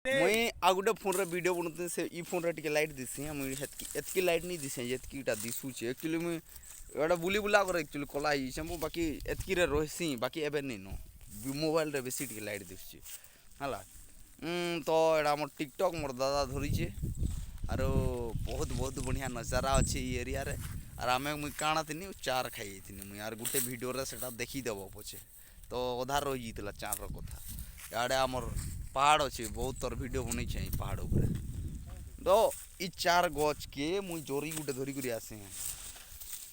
मुई आ गोटे फोन रे वीडियो बनते से ई फोन रे टिके लाइट दिसी मुई एतकी लाइट नहीं दिसे जेतकीटा दिसुचे एक्चुअली मुई एटा बुली बुला कर एक्चुअली कला ही छे बाकी एतकी रे रहसी बाकी एबे नहीं नो मोबाइल रे बेसी टिके लाइट दिसुचे हला तो एटा मोर टिकटॉक मोर दादा धरिचे आरो बहुत बहुत बढ़िया नजारा अच्छे ई एरिया रे आर आमे मुई काଣା थिनी चार खाई थिनी मुई आर गुटे वीडियो रे सेटा देखि देबो पछे तो आधा रही जितला चार रो कथा याडे हमर पहाड़ अच्छे बहुत तर वीडियो बन पहाड़ उपरे तो ई चार गच के मुई जोरी गुटे धरिक आसे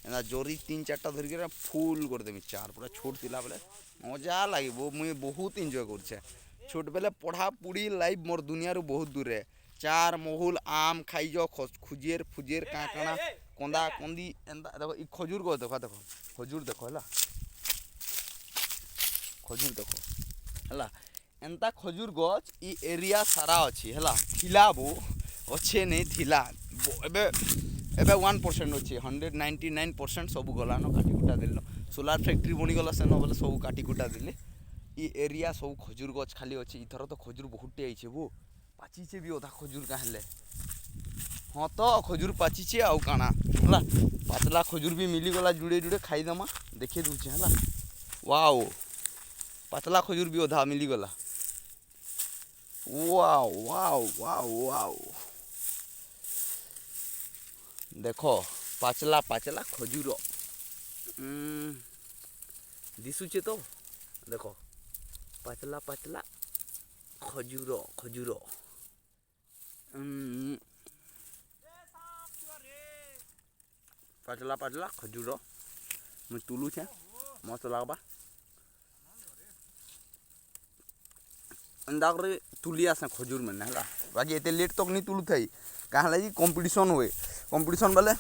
एना जोरी 3-4टा धरिक फुल करदेमी चार पूरा छोट थिला बेले मजा लगे मुई बहुत एंजॉय करछे छोट बेले पढ़ा पुड़ी लाइफ मोर दुनिया रू बहुत दूर है चार महुल आम खाई जो खुजेर फुजेर काଣା कंदा कंदी एंदा देखो ई खजूर को देखो खजूर देखो हला खजूर देखो हला एंता खजूर गच ई एरिया सारा अच्छी है थिला बो अच्छे नहीं थिला एबे 1% अच्छे 199% सब गलान काटिकुटा दिल सोलार फैक्ट्री बनीगला सेन बोले सब काटिकुटा दिले ई एरिया सब खजूर गच खाली अच्छे इथर तो खजूर बहुटे आइछे बो पाचिचे भी अधा खजूर का हेले हाँ तो खजूर पाचिचे आउ काना हला पातला खजूर भी मिलीगला जुड़े जुड़े खाईदेमा देखे दूचे है वाओ पातला खजूर भी अधा मिलीगला वाओ वाओ वाओ वाओ देखो पाचला पाचला खजूर दिशुचे तो देखो पाचला पाचला खजूर खजूर पाचला पाचला खजूर मुझे तुलू छे मस्त लगवा अंदा करे तुली आसे खजूर में ना बाकी एते लेट तक नहीं तुलू थी कहाँ लगी कंपटीशन हुए कंपटीशन बोले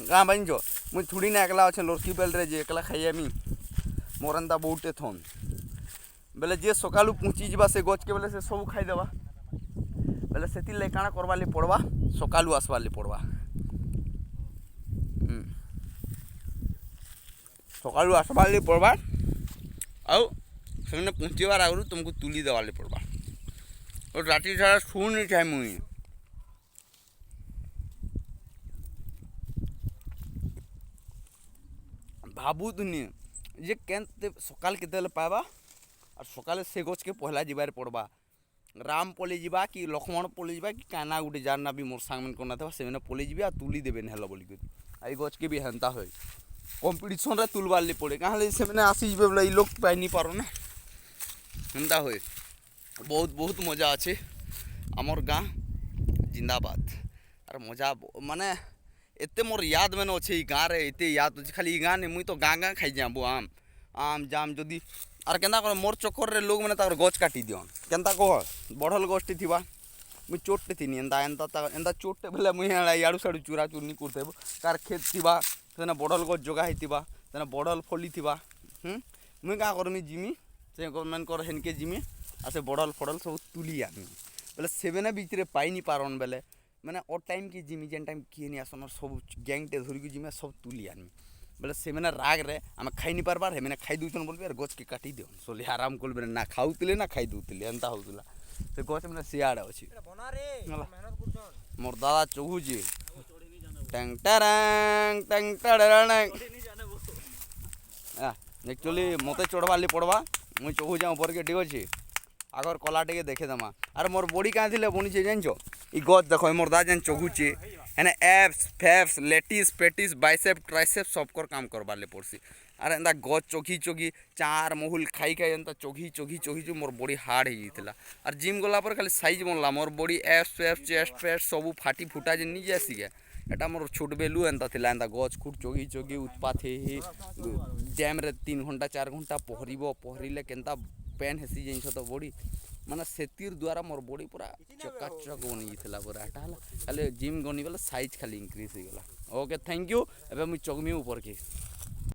कहाँ बन जो मुझे थोड़ी ना एकला अच्छे लड़की बेल रे जे एकला खाइमी मोर एंता बहुटे थन बेले जे सकालू पहुँची जा से गच के बेले से सब खाईदेवा बेले से काଣା करवा पड़वा सकालू आसवा पड़वा सकालू आसवा पड़वा आउ से पहुँचवार आगु तुमको तुली देवा पड़वा और राति सारा शू नहीं चाहे मुई भाबू तुनी जे केनते सकाल केते पाइबा और सकाले से गच के पहला जीवार पड़वा राम पलि जावा कि लक्ष्मण पलि जावा कि काना गुटे जार ना भी मोर सांग मन करना था से पलि जी आ तुली देवे हेल बोलिक आई गच के भी हेन्ता हो कंपटीशन रे तुलबार पड़े कहाँ से आसी जे बोले लोग पाई नहीं पारो ना हेन्ता हो बहुत बहुत मजा अच्छे आमर गाँ जिंदाबाद और मजा माने एते मोर याद मैंने अच्छे गाँ रे एते याद अच्छे खाली गाँ नहीं मुई तो गाँ गाँ खाई जाबो आम आम जाम जदि आर केन्ता कर मोर चक्कर रे लोग मैंने गच काटी दियन केन्ता कह बढ़ल गछटी थिबा मुई चोटते थी एंता एंता एंता चोटते बेले मुई याड़ू साड़ू चूरा चूरनी करते कार खेत थिबा सेने बढ़ल गच जगह होइतिबा सेने बढ़ल फली थिबा मुई क्या करमी जिमी से मन कर हेनके जिमी आ से बढ़ल फड़ल सब तुली आनी बेले सेवेना बीच पाई नहीं पारन बेले मैंने और टाइम की जिमी जेन टाइम किए नहीं आसन सब गैंगटे धरिक जिमी सब तुली आनी बेले से मैंने राग रे आम खाई नहीं पारबार हे मैंने खाई दून बोलबे और गच के काटी दियो सोली आराम कर ना खाऊले ना खाई दूले एंता होता से गच मैंने सियाड़े अच्छी मोर दादा चौहुजी टैंग टैंग टैंग टैंग एक्चुअली मत चढ़वा पड़वा मुझे चौहुजा ऊपर के ठीक अच्छे आगर कला टे देखे देमा अरे मोर बॉडी क्या थी बनी जान ई गच देख मोर दादा जेन चौहुचे एने एप्स फैप्स लेटिस पेटिस बाइसेप ट्राइसेप सबकर काम करवार पड़सी अरे एंता गच चोखी चोखी चार महुल खाई खाई एंता चोखी चोखी चोखी जो मोर बॉडी हार्ड हो जाता और जिम गला पर खाली साइज बनला more body apps फैप्स chest fest सब फाटी फुटा जे नहीं जासी के एटा मोर छोट बेलू एंता थिला एंता गच खुट चोगी चोगी उत्पात हे डैम रे 3 घंटा 4 घंटा पहरिले केन्ता पेन हेसी जिन तो बॉडी माने सेतिर द्वारा मोर बॉडी पूरा चकाचक बनी थला पूरा एटा हला खाली जिम गनी गला साइज खाली इंक्रीज हो गला ओके थैंक यू एबे मु चगमी ऊपर के